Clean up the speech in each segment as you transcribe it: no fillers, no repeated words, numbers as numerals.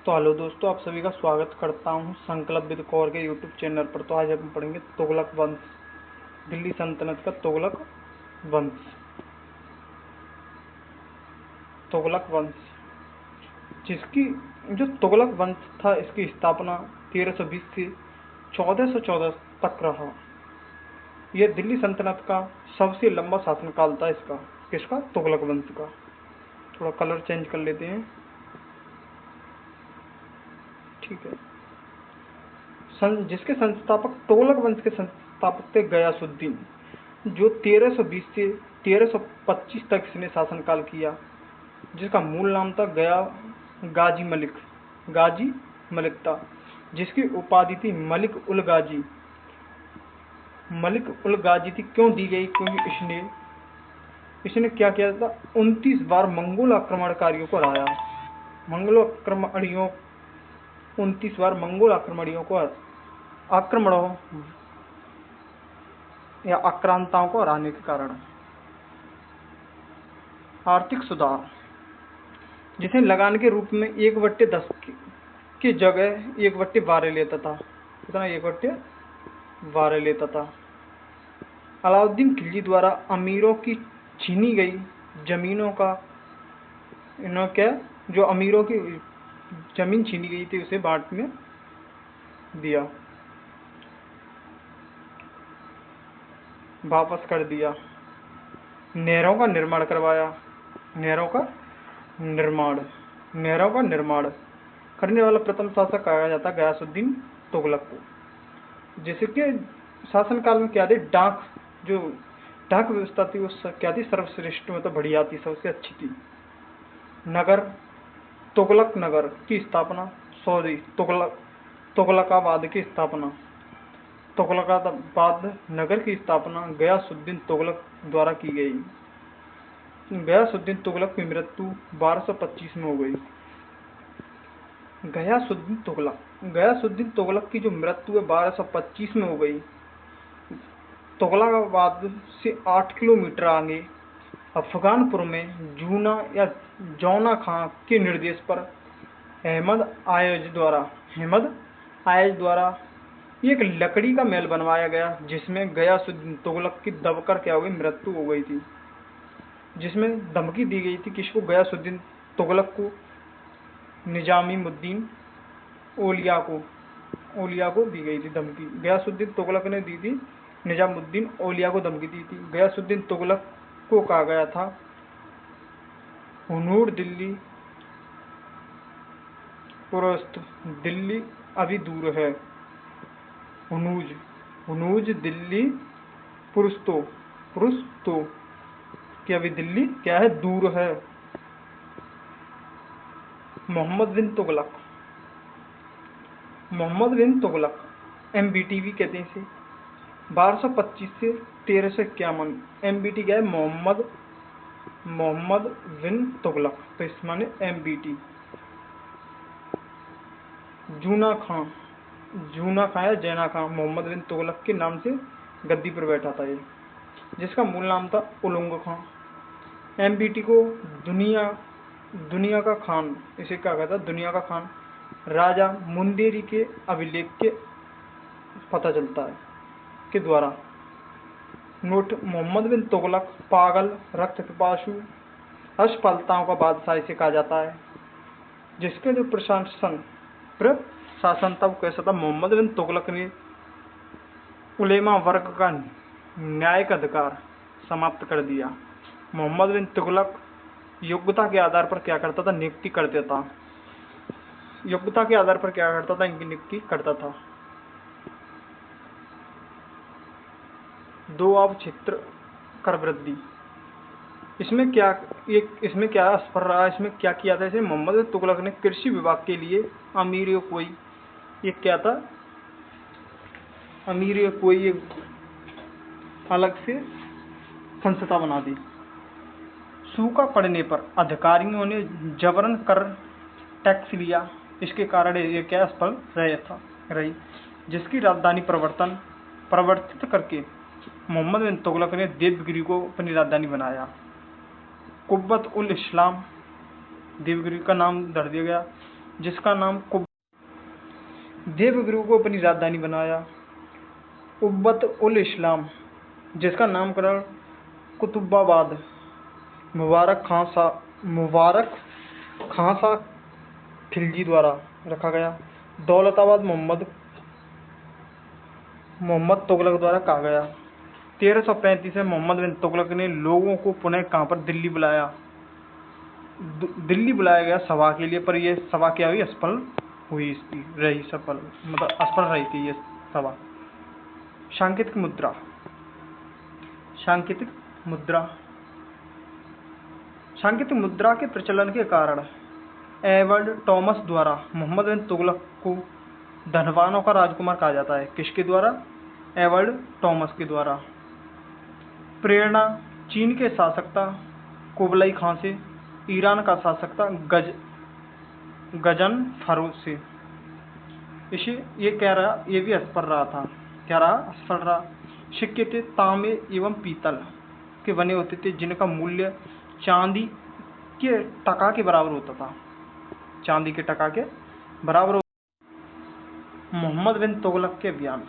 तो हेलो दोस्तों, आप सभी का स्वागत करता हूं संकल्प विद कौर के यूट्यूब चैनल पर। तो आज हम पढ़ेंगे तुगलक वंश, दिल्ली सल्तनत का तुगलक वंश। तुगलक वंश, जिसकी जो तुगलक वंश था, इसकी स्थापना 1320 से 1414 तक रहा। यह दिल्ली सल्तनत का सबसे लंबा शासनकाल था इसका। किसका? तुगलक वंश का। थोड़ा कलर चेंज कर लेते हैं, ठीक है। जिसके संस्थापक, तुगलक वंश के संस्थापक थे गयासुद्दीन, जो 1320 से 1325 तक इसने शासनकाल किया, जिसका मूल नाम था गाजी मलिक। गाजी मलिक था, जिसकी उपाधि थी मलिक उल गाजी। मलिक उल गाजी थी क्यों दी गई? क्योंकि इसने क्या किया था? 29 बार मंगोल आक्रमणकारियों को हराया। 29 बार मंगोल आक्रमणों या आक्रांताओं को हराने के कारण। आर्थिक सुधार, जिसे लगान के रूप में 1/10 की जगह 1/12 लेता था। कितना? 1/12 लेता था। अलाउद्दीन खिलजी द्वारा अमीरों की छीनी गई जमीनों का जो अमीरों की जमीन छीनी गई थी, उसे बांट में दिया, वापस कर दिया। नहरों का निर्माण करवाया। नहरों का निर्माण करने वाला प्रथम शासक कहा जाता गयासुद्दीन तुगलक को। जिसके शासनकाल में क्या थी? डाक व्यवस्था थी, वो क्या थी? सर्वश्रेष्ठ, मतलब बढ़िया थी, सबसे अच्छी थी। नगर, तुगलक नगर की स्थापना, तुगलकाबाद की स्थापना। तुगलकाबाद नगर की स्थापना गयासुद्दीन तुगलक द्वारा की गई। गयासुद्दीन तुगलक की मृत्यु 1225 में हो गई। गयासुद्दीन तुगलक की जो मृत्यु है 1225 में हो गई। तुगलकाबाद से 8 किलोमीटर आगे अफगानपुर में जौना खां के निर्देश पर अहमद आयज द्वारा एक लकड़ी का महल बनवाया गया, जिसमें गयासुद्दीन तुगलक की दबकर क्या हो गई? मृत्यु हो गई थी। जिसमें धमकी दी गई थी किसको? गयासुद्दीन तुगलक को, निजामुद्दीन औलिया को दी गई थी धमकी। गयासुद्दीन तुगलक ने दी थी, निजामुद्दीन औलिया को धमकी दी थी। गयासुद्दीन तुगलक को कहा गया था हुनूर दिल्ली पुरस्त, दिल्ली अभी दूर है। हुनूज दिल्ली पुरस्तो कि अभी दिल्ली क्या है? दूर है। मोहम्मद बिन तुगलक MBT भी कहते हैं इसे। 1225 से 1351। MBT क्या है? मोहम्मद बिन तुगलक, तो इस माने MBT। जूना खां या जैना खां, मोहम्मद बिन तुगलक के नाम से गद्दी पर बैठा था ये, जिसका मूल नाम था उलुंग खां। MBT को दुनिया का खान, इसे क्या कहता? दुनिया का खान। राजा मुंदेरी के अभिलेख के पता चलता है के द्वारा। नोट: मोहम्मद बिन तुगलक पागल, रक्त पिपासु, असफलताओं का बादशाह इसे कहा जाता है। जिसके जो प्रशासन था वो कैसा था? मोहम्मद बिन तुगलक ने उलेमा वर्ग का न्यायिक अधिकार समाप्त कर दिया। मोहम्मद बिन तुगलक योग्यता के आधार पर क्या करता था? नियुक्ति करता था। इनकी नियुक्ति करता था। दोआब क्षेत्र कर वृद्धि, इसमें क्या असफल रहा? इसमें क्या किया था? इसे मोहम्मद बिन तुगलक ने कृषि विभाग के लिए अमीर कोई अलग से संस्था बना दी। सूखा पड़ने पर अधिकारियों ने जबरन कर टैक्स लिया, इसके कारण ये क्या असफल रही। जिसकी राजधानी परिवर्तित करके मोहम्मद बिन तुगलक ने देवगिरी को अपनी राजधानी बनाया। कुव्वत उल इस्लाम, देवगिरी का नाम धर दिया गया जिसका नाम देवगिरी को अपनी राजधानी बनाया। उब्बत उल इस्लाम, जिसका नामकरण कुतुबाबाद मुबारक खां शाह खिलजी द्वारा रखा गया। दौलताबाद मोहम्मद तुगलक द्वारा कहा गया। 1335 में मोहम्मद बिन तुगलक ने लोगों को पुनः कहाँ पर दिल्ली बुलाया गया सभा के लिए, पर यह सभा क्या हुई, असफल हुई, मतलब असफल रही थी ये सभा। सांकेतिक मुद्रा के प्रचलन के कारण एडवर्ड टॉमस द्वारा मोहम्मद बिन तुगलक को धनवानों का राजकुमार कहा जाता है। किसके द्वारा? एडवर्ड टॉमस के द्वारा। प्रेरणा चीन के शासक था कुबलाई खां से, ईरान का शासक था गजन फरोज से। इसे ये कह रहा, ये भी असफल रहा था। क्या रहा? असफल रहा। सिक्के थे तांबे एवं पीतल के बने होते थे, जिनका मूल्य चांदी के टका के बराबर होता था। चांदी के टका के बराबर। मोहम्मद बिन तुगलक के अभियान।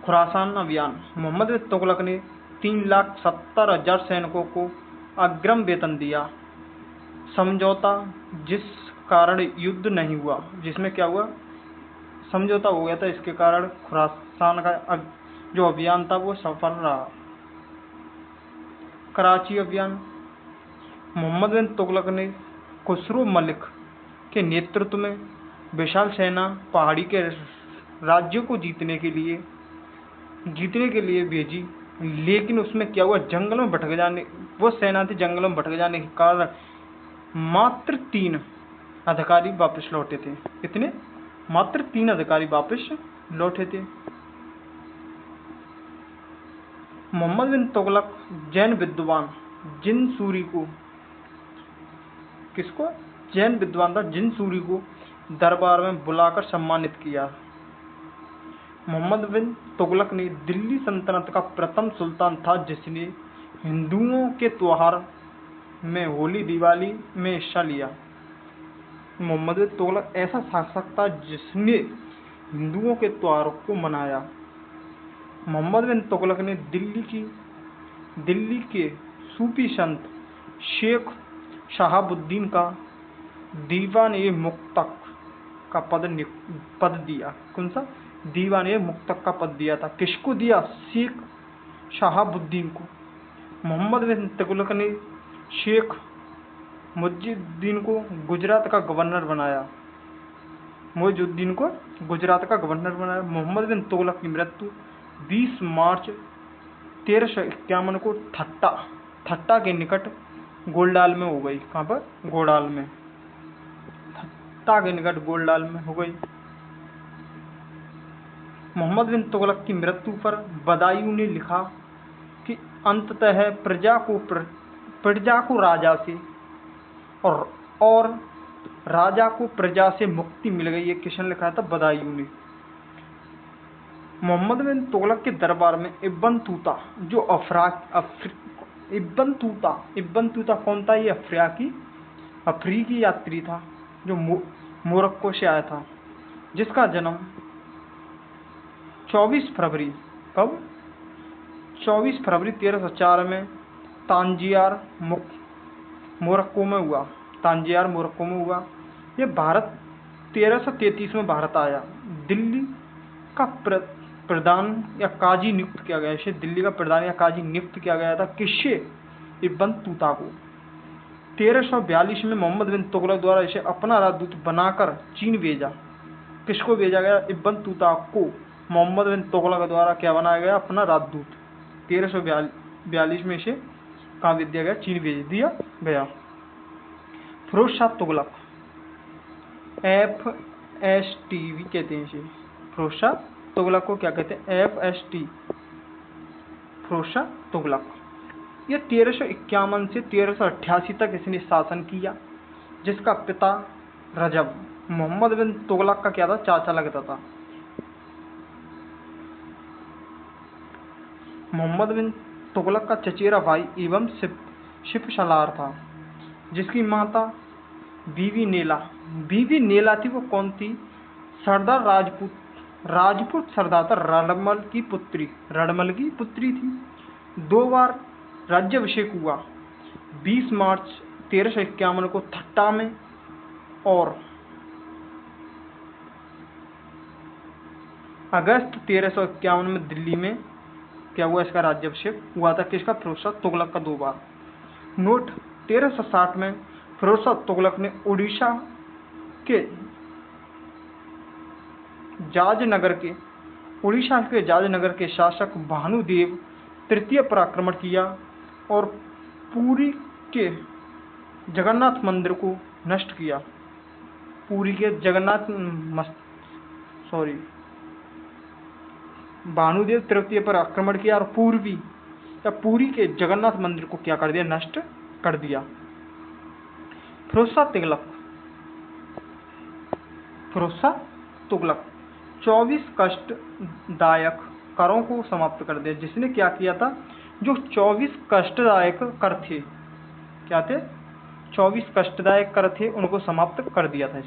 खुरासान अभियान। मोहम्मद बिन तुगलक ने 3,70,000 सैनिकों को अग्रिम वेतन दिया। समझौता, जिस कारण युद्ध नहीं हुआ, जिसमें क्या हुआ, समझौता हो गया था, इसके कारण खुरासान का जो अभियान था वो सफल रहा। कराची अभियान। मोहम्मद बिन तुगलक ने खुसरो मलिक के नेतृत्व में विशाल सेना पहाड़ी के राज्यों को जीतने के लिए भेजी, लेकिन उसमें क्या हुआ, जंगलों में भटक जाने, वो सेना थी, जंगलों में भटक जाने के कारण मात्र 3 अधिकारी वापस लौटे थे। कितने? मात्र 3 अधिकारी वापस लौटे थे। मोहम्मद बिन तुगलक जैन विद्वान जिनसूरी को, किसको? जैन विद्वान था जिनसूरी को दरबार में बुलाकर सम्मानित किया। मोहम्मद बिन तुगलक ने दिल्ली सल्तनत का प्रथम सुल्तान था जिसने हिंदुओं के त्योहार में होली दिवाली में हिस्सा लिया। मोहम्मद बिन तुगलक ऐसा शासक था जिसने हिंदुओं के त्योहारों को मनाया। मोहम्मद बिन तुगलक ने दिल्ली के सूफी संत शेख शहाबुद्दीन का दीवान-ए-मुक्तक का पद दिया। कौन सा? दीवान-ए-मुक्तक का पद दिया था। किसको दिया? शेख शहाबुद्दीन को। मोहम्मद बिन तुगलक ने शेख मुइजुद्दीन को गुजरात का गवर्नर बनाया। मोहम्मद बिन तुगलक की मृत्यु 20 मार्च 1351 को ठट्टा के निकट गोलडाल में हो गई। कहाँ पर? ठट्टा के निकट गोलडाल में हो गई। मोहम्मद बिन तुगलक की मृत्यु पर बदायूं ने लिखा कि अंततः प्रजा को राजा से और राजा को प्रजा से मुक्ति मिल गई। ये किसने लिखा था? बदायूं ने। मोहम्मद बिन तुगलक के दरबार में इब्न तूता, जो इब्न तूता कौन था? ये अफ्रीकी यात्री था जो मोरक्को से आया था, जिसका जन्म 24 फरवरी 1304 में तांजियार मोरक्को में हुआ। यह भारत 1333 में भारत आया। दिल्ली का प्रधान या काजी नियुक्त किया गया। इसे दिल्ली का प्रधान या काजी नियुक्त किया गया था। किससे? इब्न तूता को। 1342 में मोहम्मद बिन तुगलक द्वारा इसे अपना राजदूत बनाकर चीन भेजा। किसको भेजा गया? इब्न तूता को मोहम्मद बिन तुगलक द्वारा क्या बनाया गया? अपना राजदूत। 1342 में इसे कहाँ भेज दिया गया? चीन भेज दिया गया। फिरोज शाह तुगलक, FST भी कहते हैं इसे। फिरोज शाह तुगलक को क्या कहते हैं? FST, फिरोज शाह तुगलक। यह 1351 से 1388 तक इसने शासन किया, जिसका पिता रजब मोहम्मद बिन तुगलक का क्या था? चाचा लगता था। मोहम्मद बिन तुगलक का चचेरा भाई एवं सिपसलार था, जिसकी माता बीवी नेला थी। वो कौन थी? सरदार राजपूत सरदार था रणमल की पुत्री थी। 2 बार राज्याभिषेक हुआ, 20 मार्च 1351 को थट्टा में और अगस्त 1351 में दिल्ली में क्या हुआ? इसका राज्याभिषेक हुआ था। किसका? फिरोज शाह तुगलक का 2 बार। नोट 1360 में फिरोज शाह तुगलक ने उड़ीसा के जाजनगर के शासक भानुदेव तृतीय पर आक्रमण किया और पुरी के जगन्नाथ मंदिर को नष्ट किया। भानुदेव तृतीय पर आक्रमण किया और पुरी के जगन्नाथ मंदिर को क्या कर दिया? नष्ट कर दिया। फिरोज शाह तुगलक 24 कष्टदायक करों को समाप्त कर दिया। जिसने क्या किया था? जो 24 कष्टदायक कर थे, क्या थे? 24 कष्टदायक कर थे, उनको समाप्त कर दिया था।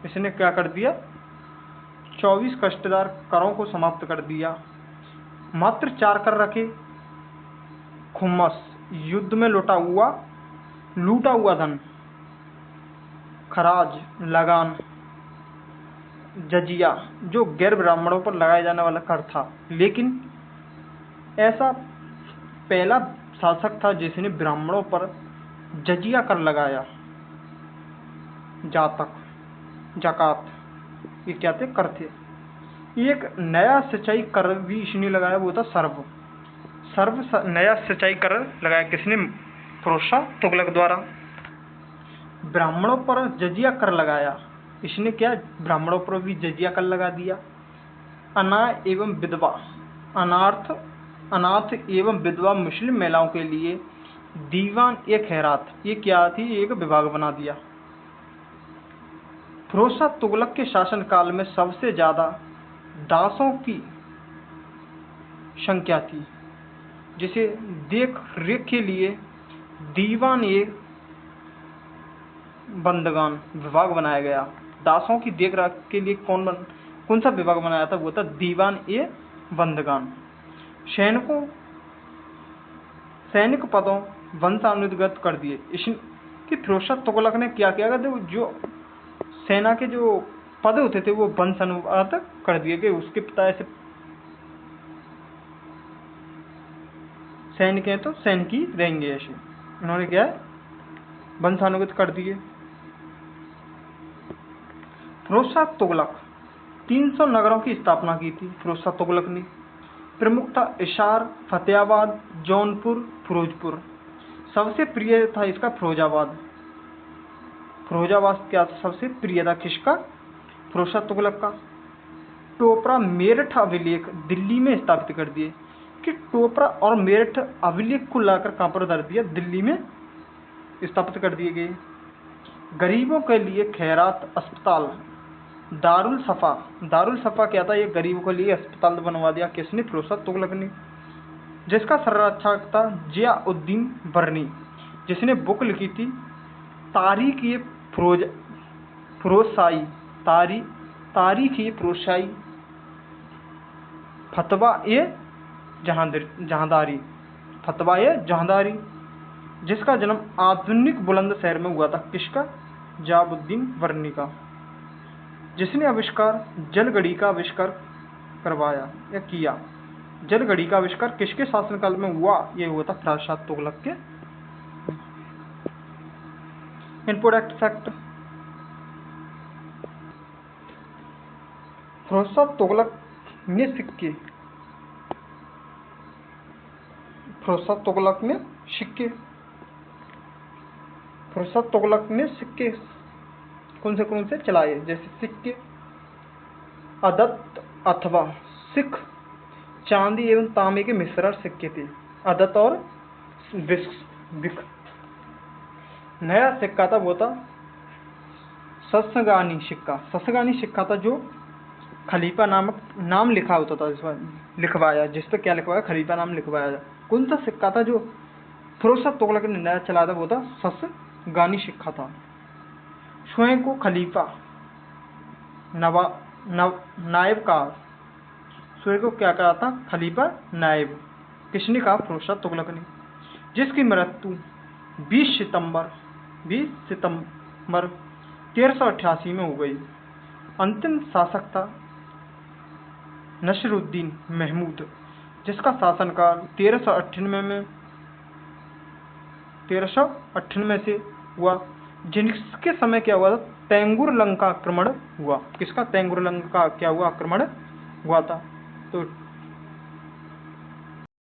इसने क्या कर दिया? 24 कष्टदायक करों को समाप्त कर दिया। मात्र 4 कर रखे। खुम्मस, युद्ध में लूटा हुआ धन, खराज, लगान, जजिया, जो गैर ब्राह्मणों पर लगाए जाने वाला कर था। लेकिन ऐसा पहला शासक था जिसने ब्राह्मणों पर जजिया कर लगाया। जाकात, ये क्या थे? कर थे। एक नया सिंचाई कर भी इसने लगाया, वो था नया सिंचाई कर लगाया। किसने? फिरोज शाह तुगलक द्वारा। ब्राह्मणों पर जजिया कर लगाया। इसने क्या? ब्राह्मणों पर भी जजिया कर लगा दिया। अनाथ एवं विधवा मुस्लिम महिलाओं के लिए दीवान ए खैरात, ये क्या थी? एक विभाग बना दिया। फिरोज शाह तुगलक के शासनकाल में सबसे ज्यादा दासों की संख्या थी, जिसे देख रेख के लिए दीवान ए बंदगान विभाग बनाया गया। दासों की देख रेख के लिए कौन सा विभाग बनाया था? वो था दीवान ए बंदगान। सैनिक पदों वंशानुगत कर दिए। इसकी फिरोज शाह तुगलक ने क्या किया? जो सेना के जो पद होते थे वो वंशानुगत कर दिए गए। उसके पिता ऐसे सैनिक हैं तो सैनिक ही रहेंगे, ऐसे उन्होंने क्या है? वंशानुगत कर दिए। फिरोज शाह तुगलक 300 नगरों की स्थापना की थी। फिरोज शाह तुगलक ने प्रमुख था हिसार, फतेहाबाद, जौनपुर, फिरोजपुर। सबसे प्रिय था इसका फिरोजाबाद क्या सबसे प्रिय था? किसका? फिरोज शाह तुगलक का। टोपरा मेरठ अभिलेख दिल्ली में स्थापित कर दिए। कि टोपरा और मेरठ अभिलेख को लाकर कहां पर धर दिया? दिल्ली में स्थापित कर दिए गए। गरीबों के लिए खैरात अस्पताल, दारुल सफा क्या था? ये गरीबों के लिए अस्पताल बनवा दिया। किसने? फिरोज शाह तुगलक ने। जिसका संरक्षक था जियाउद्दीन बरनी, जिसने बुक लिखी थी तारीख ये फिरोजशाही, फतवा ये जहांदारी, जिसका जन्म आधुनिक बुलंदशहर में हुआ था। किसका? जियाउद्दीन बरनी का। जिसने जलघड़ी का आविष्कार करवाया या किया। जलघड़ी का आविष्कार किसके शासनकाल में हुआ? ये हुआ था फिरोज शाह तुगलक के। इनपुट फैक्ट, फिरोज शाह तुगलक ने सिक्के फिरोज शाह तुगलक ने सिक्के कौन से चलाए? जैसे सिक्के अदत्त अथवा सिख, चांदी एवं तांबे के मिश्रण सिक्के थे। अदत्त और बिक। नया सिक्का था वो था ससगानी सिक्का था, जो खलीफा नाम लिखा होता था। इस बार लिखवाया, जिस पे क्या लिखवाया, खलीफा नाम लिखवाया। कौन सा सिक्का था जो फिरोज शाह तुगलक ने नया चला था, वो था ससगानी सिक्का था। स्वयं को खलीफा नायब कहा, स्वयं को क्या कहा था, खलीफा नायब। किसने कहा, फिरोज शाह तुगलक ने, जिसकी मृत्यु 20 सितंबर 1388 में हो गई। अंतिम शासक था नसीरुद्दीन महमूद, जिसका शासनकाल 1398 से हुआ, जिसके समय क्या हुआ था, तैंगुर लंका आक्रमण हुआ। किसका, तैंगुर लंका क्या हुआ, आक्रमण हुआ था। तो